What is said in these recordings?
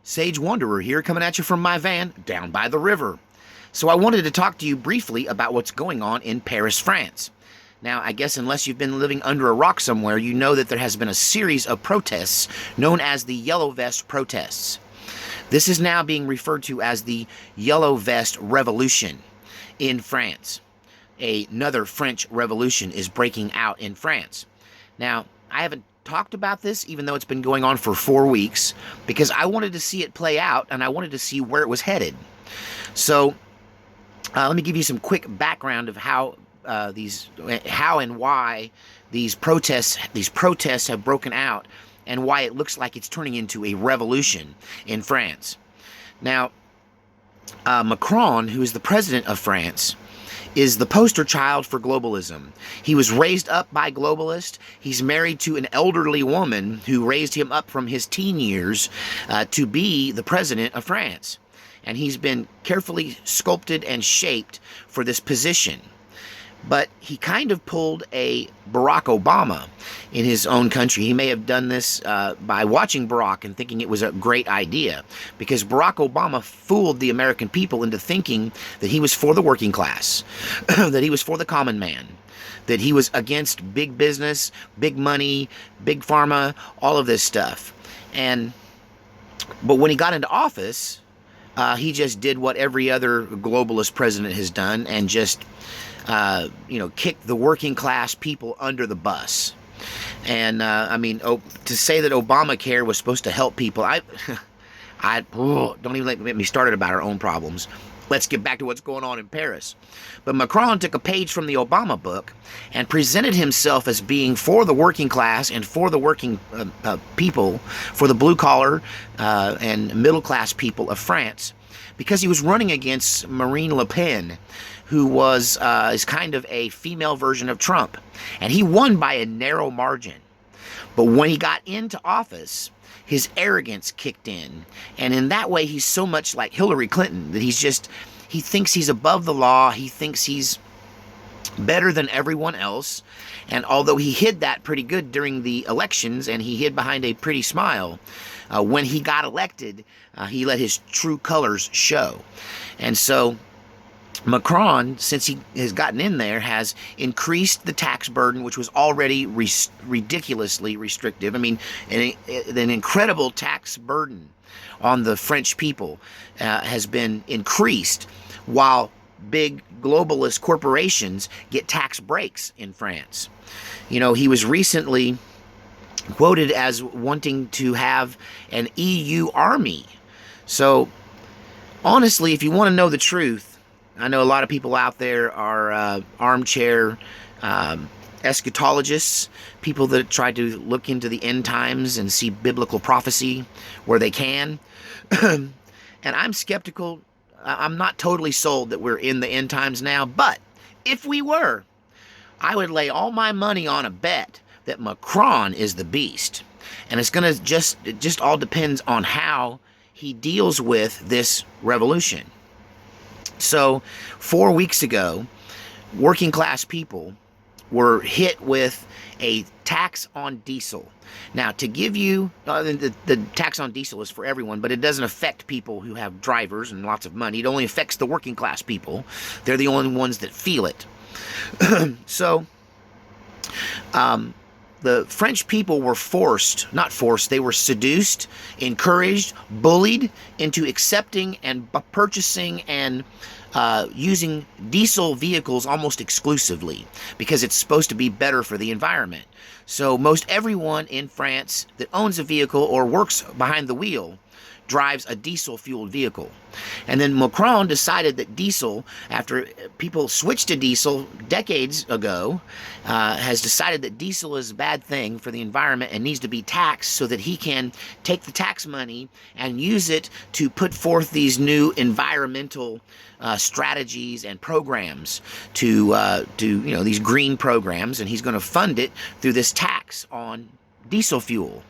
Sage Wanderer here, coming at you from my van down by the river. So I wanted to talk to you briefly about what's going on in Paris, France. Now, I guess unless you've been living under a rock somewhere, you know that there has been a series of protests known as the Yellow Vest protests. This is now being referred to as the Yellow Vest Revolution in France. Another French revolution is breaking out in France. Now, I haven't talked about this, even though it's been going on for 4 weeks, because I wanted to see it play out, and I wanted to see where it was headed. So, let me give you some quick background of how and why these protests have broken out, and why it looks like it's turning into a revolution in France. Now, Macron, who is the president of France, is the poster child for globalism. He was raised up by globalists. He's married to an elderly woman who raised him up from his teen years to be the president of France. And he's been carefully sculpted and shaped for this position. But he kind of pulled a Barack Obama in his own country. He may have done this by watching Barack and thinking it was a great idea, because Barack Obama fooled the American people into thinking that he was for the working class, that he was for the common man, that he was against big business, big money, big pharma, all of this stuff. But when he got into office, he just did what every other globalist president has done, and just kick the working class people under the bus. And to say that Obamacare was supposed to help people, don't even let me started about our own problems. Let's get back to what's going on in Paris. But Macron took a page from the Obama book and presented himself as being for the working class and for the working people, for the blue collar and middle class people of France, because he was running against Marine Le Pen, who is kind of a female version of Trump. And he won by a narrow margin. But when he got into office, his arrogance kicked in. And in that way, he's so much like Hillary Clinton that he thinks he's above the law. He thinks he's better than everyone else. And although he hid that pretty good during the elections, and he hid behind a pretty smile, when he got elected, he let his true colors show. And so Macron, since he has gotten in there, has increased the tax burden, which was already ridiculously restrictive. I mean, an incredible tax burden on the French people has been increased, while big globalist corporations get tax breaks in France. He was recently quoted as wanting to have an EU army. So, honestly, if you want to know the truth, I know a lot of people out there are armchair eschatologists, people that try to look into the end times and see biblical prophecy where they can. And I'm skeptical. I'm not totally sold that we're in the end times now, but if we were, I would lay all my money on a bet that Macron is the beast. And it's going to it just all depends on how he deals with this revolution. So, 4 weeks ago, working class people were hit with a tax on diesel. Now, to give you, the tax on diesel is for everyone, but it doesn't affect people who have drivers and lots of money. It only affects the working class people. They're the only ones that feel it. So, the French people were they were seduced, encouraged, bullied into accepting and purchasing and using diesel vehicles almost exclusively, because it's supposed to be better for the environment. So most everyone in France that owns a vehicle or works behind the wheel drives a diesel-fueled vehicle. And then Macron decided that diesel, after people switched to diesel decades ago, has decided that diesel is a bad thing for the environment and needs to be taxed, so that he can take the tax money and use it to put forth these new environmental strategies and programs to these green programs, and he's going to fund it through this tax on diesel fuel.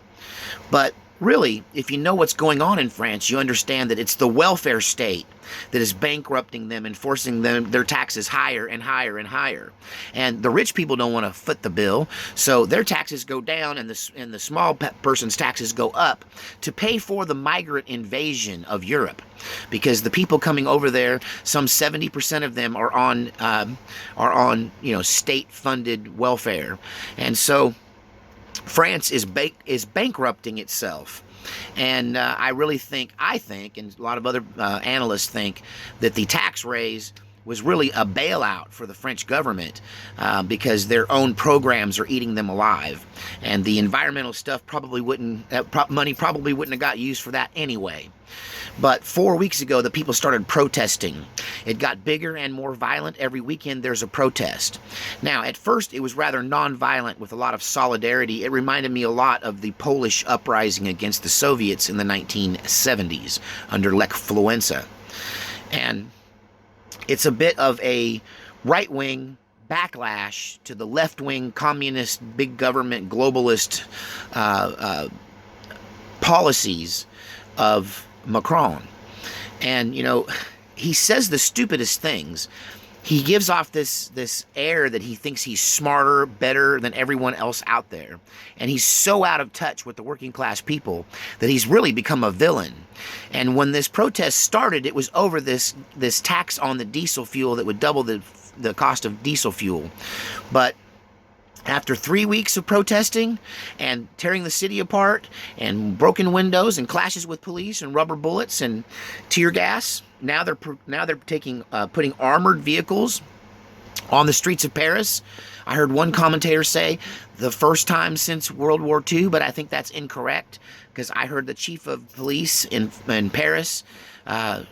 But really, if you know what's going on in France, you understand that it's the welfare state that is bankrupting them and forcing their taxes higher and higher and higher. And the rich people don't want to foot the bill, so their taxes go down and the small person's taxes go up to pay for the migrant invasion of Europe. Because the people coming over there, some 70% of them are on state-funded welfare, and so France is bankrupting itself. And I think, and a lot of other analysts think, that the tax raise was really a bailout for the French government because their own programs are eating them alive. And the environmental stuff money probably wouldn't have got used for that anyway. But 4 weeks ago, the people started protesting. It got bigger and more violent. Every weekend, there's a protest. Now, at first, it was rather non-violent with a lot of solidarity. It reminded me a lot of the Polish uprising against the Soviets in the 1970s under Lech Wałęsa. And it's a bit of a right-wing backlash to the left-wing communist, big government, globalist policies of Macron. And, he says the stupidest things. He gives off this air that he thinks he's smarter, better than everyone else out there. And he's so out of touch with the working class people that he's really become a villain. And when this protest started, it was over this tax on the diesel fuel that would double the cost of diesel fuel. But after 3 weeks of protesting and tearing the city apart and broken windows and clashes with police and rubber bullets and tear gas, now they're putting armored vehicles on the streets of Paris. I heard one commentator say the first time since World War II, but I think that's incorrect because I heard the chief of police in Paris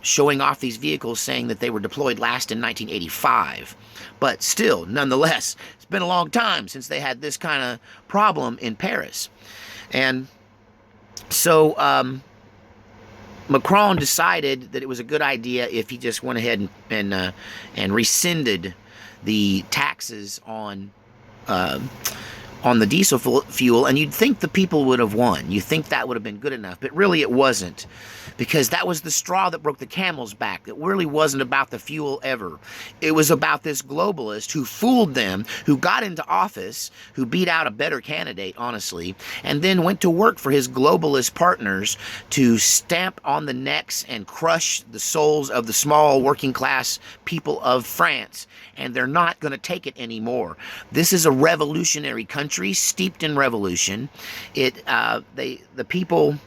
showing off these vehicles, saying that they were deployed last in 1985. But still, nonetheless, it's been a long time since they had this kind of problem in Paris. And so Macron decided that it was a good idea if he just went ahead and rescinded the taxes on the diesel fuel, and you'd think the people would have won. You think that would have been good enough, but really it wasn't, because that was the straw that broke the camel's back. It really wasn't about the fuel ever. It was about this globalist who fooled them, who got into office, who beat out a better candidate, honestly, and then went to work for his globalist partners to stamp on the necks and crush the souls of the small working class people of France. And they're not going to take it anymore. This is a revolutionary country steeped in revolution. The people,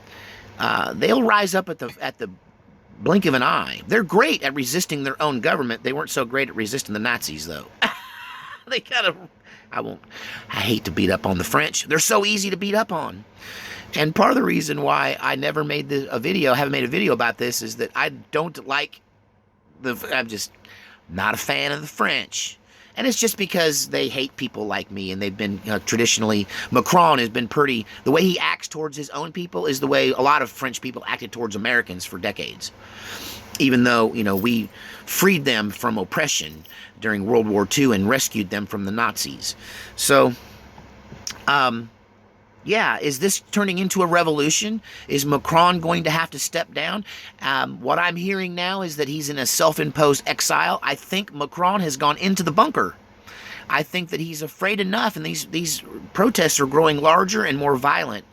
they'll rise up at the blink of an eye. They're great at resisting their own government. They weren't so great at resisting the Nazis, though. They kind of, I hate to beat up on the French. They're so easy to beat up on. And part of the reason why I never haven't made a video about this is that I don't like I'm just not a fan of the French. And it's just because they hate people like me, and they've been traditionally, Macron has been the way he acts towards his own people is the way a lot of French people acted towards Americans for decades. Even though, we freed them from oppression during World War II and rescued them from the Nazis. So, yeah, is this turning into a revolution? Is Macron going to have to step down? What I'm hearing now is that he's in a self-imposed exile. I think Macron has gone into the bunker. I think that he's afraid enough, and these protests are growing larger and more violent.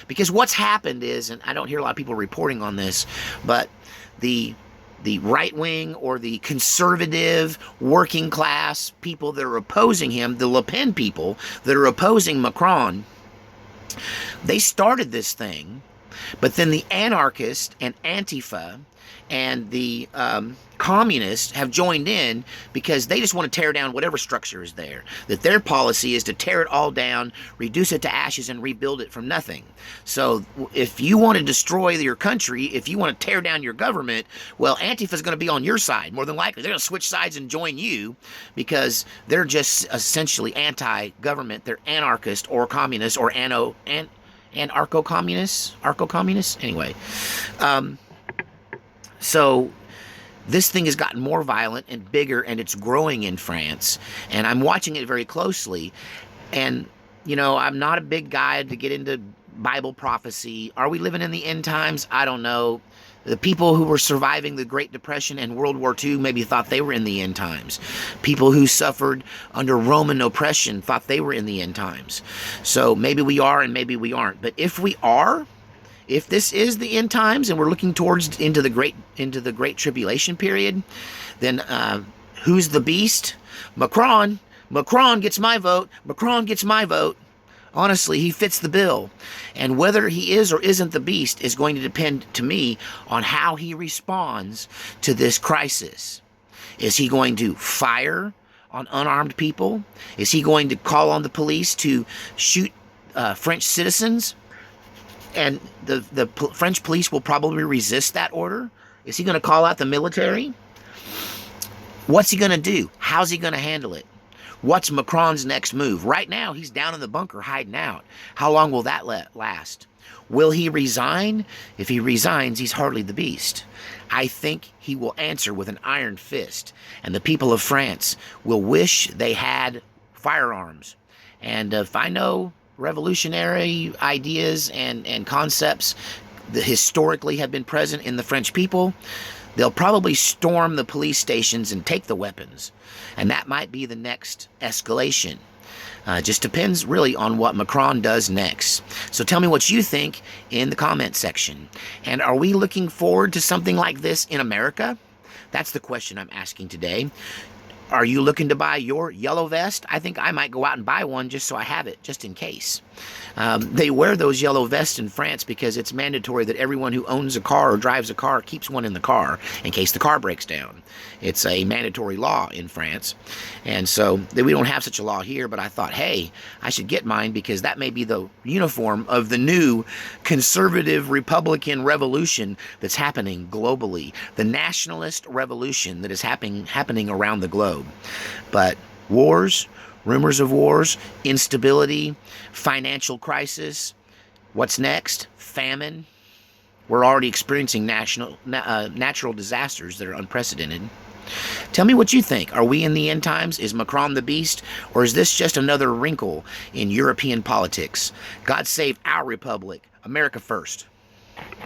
Because what's happened is, and I don't hear a lot of people reporting on this, but the right-wing or the conservative working class people that are opposing him, the Le Pen people that are opposing Macron, they started this thing, but then the anarchists and Antifa and the communists have joined in because they just want to tear down whatever structure is there. That their policy is to tear it all down, reduce it to ashes, and rebuild it from nothing. So if you want to destroy your country, if you want to tear down your government, well, Antifa is going to be on your side. More than likely, they're going to switch sides and join you because they're just essentially anti-government. They're anarchist or communist or anarcho-communists. Anyway, so this thing has gotten more violent and bigger, and it's growing in France, and I'm watching it very closely. And I'm not a big guy to get into Bible prophecy. Are we living in the end times? I don't know. The people who were surviving the Great Depression and World War II maybe thought they were in the end times. People who suffered under Roman oppression thought they were in the end times. So maybe we are and maybe we aren't. But if we are, if this is the end times and we're looking towards into the great tribulation period, then who's the beast? Macron. Macron gets my vote. Macron gets my vote. Honestly, he fits the bill. And whether he is or isn't the beast is going to depend, to me, on how he responds to this crisis. Is he going to fire on unarmed people? Is he going to call on the police to shoot French citizens? And the French police will probably resist that order. Is he going to call out the military? What's he going to do? How's he going to handle it? What's Macron's next move? Right now, he's down in the bunker hiding out. How long will that last? Will he resign? If he resigns, he's hardly the beast. I think he will answer with an iron fist, and the people of France will wish they had firearms. And if I know revolutionary ideas and concepts that historically have been present in the French people, they'll probably storm the police stations and take the weapons. And that might be the next escalation. Just depends really on what Macron does next. So tell me what you think in the comment section. And are we looking forward to something like this in America? That's the question I'm asking today. Are you looking to buy your yellow vest? I think I might go out and buy one just so I have it, just in case. They wear those yellow vests in France because it's mandatory that everyone who owns a car or drives a car keeps one in the car in case the car breaks down. It's a mandatory law in France. And so we don't have such a law here, but I thought, hey, I should get mine because that may be the uniform of the new conservative Republican revolution that's happening globally. The nationalist revolution that is happening around the globe. But wars, rumors of wars, instability, financial crisis. What's next? Famine. We're already experiencing natural disasters that are unprecedented. Tell me what you think. Are we in the end times? Is Macron the beast? Or is this just another wrinkle in European politics? God save our republic. America first.